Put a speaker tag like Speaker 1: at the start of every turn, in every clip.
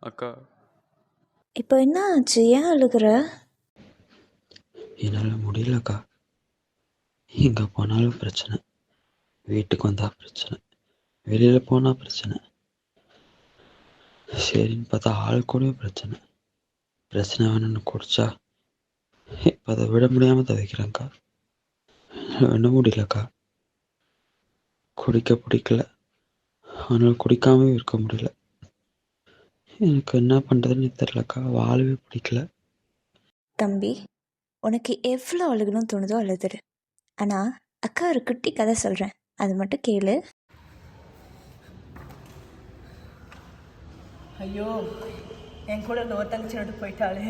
Speaker 1: அக்கா,
Speaker 2: இப்போ என்ன ஆச்சு? ஏன் அழுகுற?
Speaker 1: என்னால் முடியலக்கா. எங்கே போனாலும் பிரச்சனை, வீட்டுக்கு வந்தால் பிரச்சனை, வெளியில் போனால் பிரச்சனை. சரின்னு பார்த்தா ஆள் கூட பிரச்சனை. பிரச்சனை வேணும்னு குடிச்சா இப்போ அதை விட முடியாமல் தவிக்கிறேன்க்கா. என்ன முடியலக்கா. குடிக்க பிடிக்கல, ஆனால் குடிக்காமவே இருக்க முடியல. எனக்கு என்ன பண்ணுறதுன்னு தெரிலக்கா. வாழவே பிடிக்கல.
Speaker 2: தம்பி, உனக்கு எவ்வளோ அழுகணும்னு தோணுதோ அழுதுடு. ஆனால் அக்கா ஒரு குட்டி கதை சொல்கிறேன், அது மட்டும் கேளு.
Speaker 3: ஐயோ, என் கூட இந்த ஒரு தங்கச்சி நட்டு போயிட்டாளே.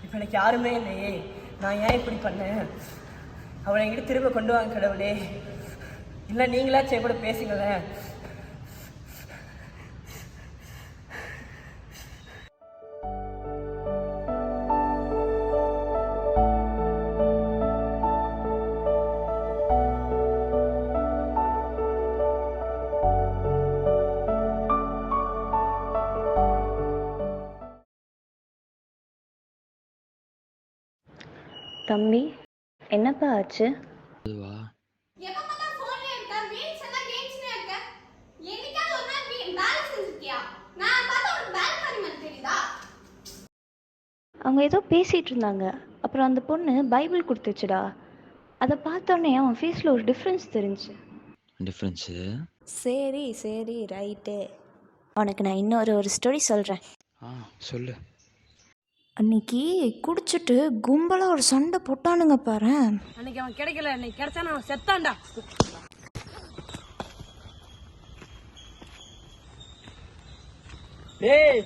Speaker 3: இப்போ எனக்கு யாருமே இல்லையே. நான் ஏன் இப்படி பண்ணேன்? அவளை என்கிட்ட திரும்ப கொண்டு வாங்க கடவுளே. இல்லை நீங்களாச்சும் என் கூட பேசுங்களேன்.
Speaker 2: தம்பி, என்னப்பா ஆச்சு?
Speaker 1: அதுவா,
Speaker 2: அவங்க ஏதோ பேசிகிட்டு இருந்தாங்க. அப்புறம் அந்த பொண்ணு பைபிள் கொடுத்துச்சுடா. அதை பார்த்தோன்னே அவன் ஃபேஸில் ஒரு டிஃப்ரென்ஸ் தெரிஞ்சு.
Speaker 1: டிஃப்ரென்ஸு?
Speaker 2: சரி சரி, ரைட்டு. உனக்கு நான் இன்னொரு ஸ்டோரி சொல்கிறேன்.
Speaker 1: சொல்லு.
Speaker 2: அன்னைக்கு குடிச்சிட்டு கும்பலாக ஒரு சண்டை போட்டானுங்க பாரு.
Speaker 3: அன்னைக்கு அவன் கிடைக்கல, அன்னைக்கு கிடைச்சா நான் செத்தான்டா. டேய்,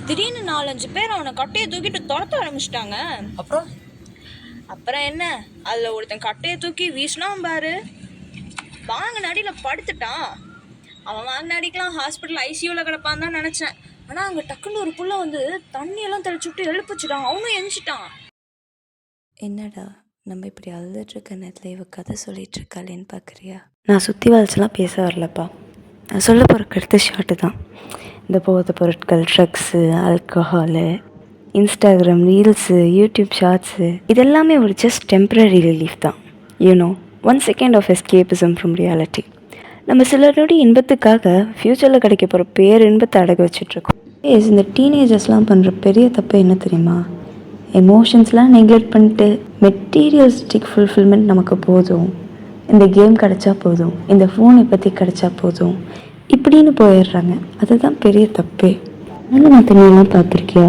Speaker 2: திடீர்னு 4-5 பேர் அவனை கட்டையை தூக்கிட்டு துரத்த ஆரம்பிச்சிட்டாங்க. அப்புறம் என்ன, அதில் ஒருத்தன் கட்டையை தூக்கி வீசினான் பாரு. வாங்கின அடியில் படுத்துட்டான். அவன் வாங்கின அடிக்கெலாம் ஹாஸ்பிட்டல் ஐசியூவில் கிடப்பான்னு தான் நினச்சேன். ஆனால் அங்கே டக்குன்னு ஒரு புள்ள வந்து தண்ணியெல்லாம் தெளிச்சு விட்டு எழுப்பிச்சிட்டான். அவனும் எஞ்சிட்டான். என்னடா நம்ம இப்படி அழுதுட்ருக்க நேரத்தில் இவ கதை சொல்லிட்டு இருக்காளேன்னு பார்க்குறியா? நான் சுற்றி வளைச்செல்லாம் பேச வரலப்பா. நான் சொல்ல போகிற கருத்து ஷார்ட்டு தான். இந்த போதை பொருட்கள், drugs, alcohol, Instagram reels, YouTube shorts, இதெல்லாமே ஒரு ஜஸ்ட் டெம்ப்ரரி ரிலீஃப் தான். You know, 1 second of escapism from reality. நம்ம சிலருடைய இன்பத்துக்காக ஃப்யூச்சரில் கிடைக்க போகிற இன்பத்தை அடக வச்சிட்ருக்கோம். இந்த டீனேஜர்ஸ்லாம் பண்ணுற பெரிய தப்பு என்ன தெரியுமா? எமோஷன்ஸ்லாம் நெக்லெக்ட் பண்ணிட்டு மெட்டீரியலிஸ்டிக் ஃபுல்ஃபில்மெண்ட் நமக்கு போதும், இந்த கேம் கிடச்சா போதும், இந்த ஃபோனை பற்றி கிடச்சா போதும் இப்படின்னு போயிடுறாங்க. அதுதான் பெரிய தப்பே. அதனால நான் தண்ணியெல்லாம் பார்த்துருக்கியா?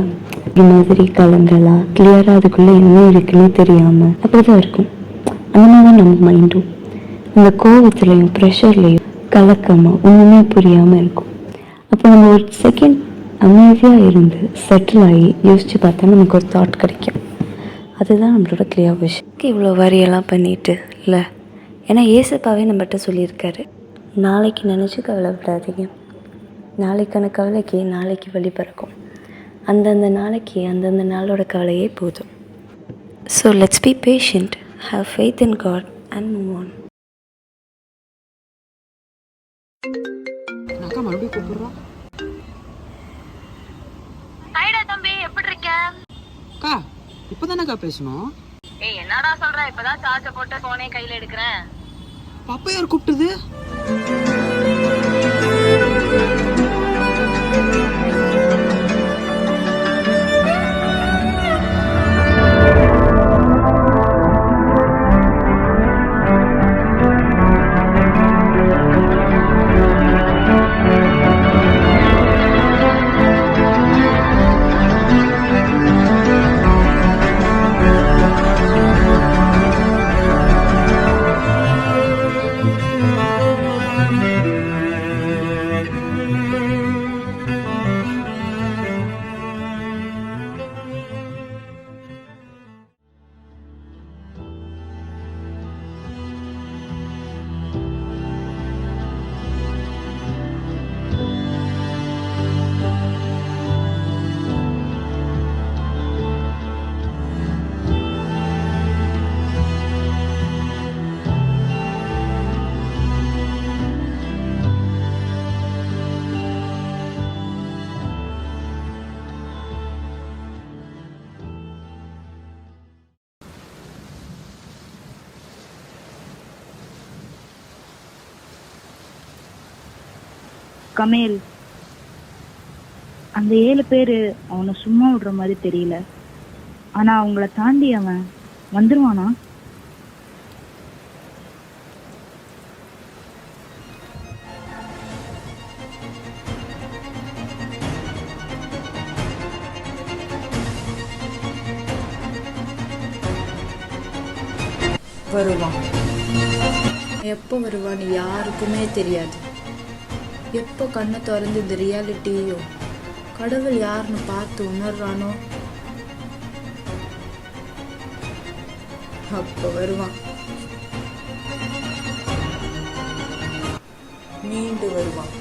Speaker 2: இந்த மாதிரி கலங்களாக கிளியராக அதுக்குள்ளே என்ன இருக்குன்னு தெரியாமல் அப்படி தான் இருக்கும். அந்த மாதிரி தான் நம்ம மைண்டும் அந்த கோவத்துலையும் ப்ரெஷர்லையும் கலக்கமாக ஒன்றுமே புரியாமல் இருக்கும். அப்போ நம்ம ஒரு செகண்ட் அமைதியாக இருந்து செட்டில் ஆகி யோசித்து பார்த்தா நமக்கு ஒரு தாட் கிடைக்கும். அதுதான் நம்மளோட கிளியர் விஷயம். இவ்வளோ வரியெல்லாம் பண்ணிட்டு இல்லை, ஏன்னா ஏசப்பாவே நம்மகிட்ட சொல்லியிருக்காரு, நாளைக்கு நினச்சி கவலைப்படாதீங்க, நாளைக்கான கவலைக்கு நாளைக்கு வழி பிறக்கும், அந்தந்த நாளைக்கு அந்தந்த நாளோட கவலையே போதும். So let's be patient, have faith in God and move on.
Speaker 1: அக்கா மறுபடியும் கூப்பிடுறா.
Speaker 4: ஹாய்டா தம்பி, எப்படி இருக்க?
Speaker 1: அக்கா இப்போதானக்கா பேசணும்.
Speaker 4: ஏய் என்னடா சொல்ற? இப்பதான் சார்ஜ் போட்டு போனே கையில எடுக்கிறேன்.
Speaker 1: பாப்பா யார் கூப்பிட்டது?
Speaker 5: கமேல், அந்த 7 பேரு அவனை சும்மா விடுற மாதிரி தெரியல. ஆனா அவங்கள தாண்டி அவன் வந்துருவானா?
Speaker 6: வருவான். எப்போ வருவான்னு யாருக்குமே தெரியாது. எப்போ கண்ணை திறந்து இந்த ரியாலிட்டியோ கடவுள் யாருன்னு பார்த்து உணர்றானோ அப்போ வருவான். மீண்டு வருவான்.